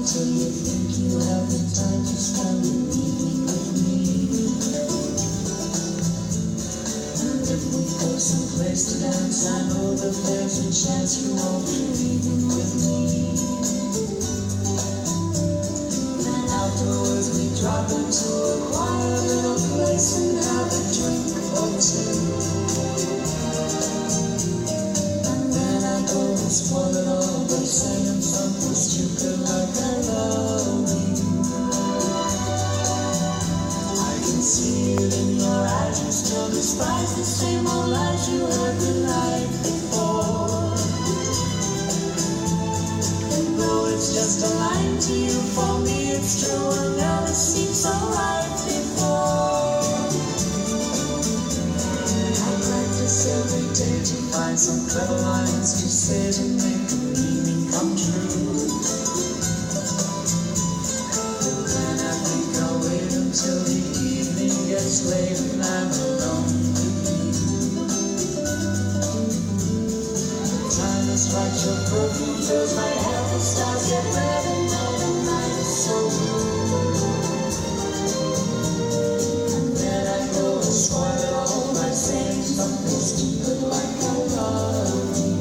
till you think you have the time to spend the evening with me. And if we go someplace to dance, I know that there's a chance you won't be leaving with me. Then afterwards we drop into a quiet little place and have a drink or two. And then I go and spoil it all by saying something stupid like I love you. I can see it in your eyes, you still despise the same old lies you heard the night before. And though it's just a line to you, for me it's true and never seemed so right before. I practice every day to find some clever lines to say to make the meaning come true. But then I think I'll wait until the evening gets late and I'm alone with you. The time is right, your perfume fills my head, the stars get red and now the night is so blue. And then I go and spoil it all by saying something stupid like I love you.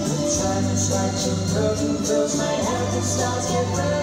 The time is right, your perfume fills my head, the stars get red.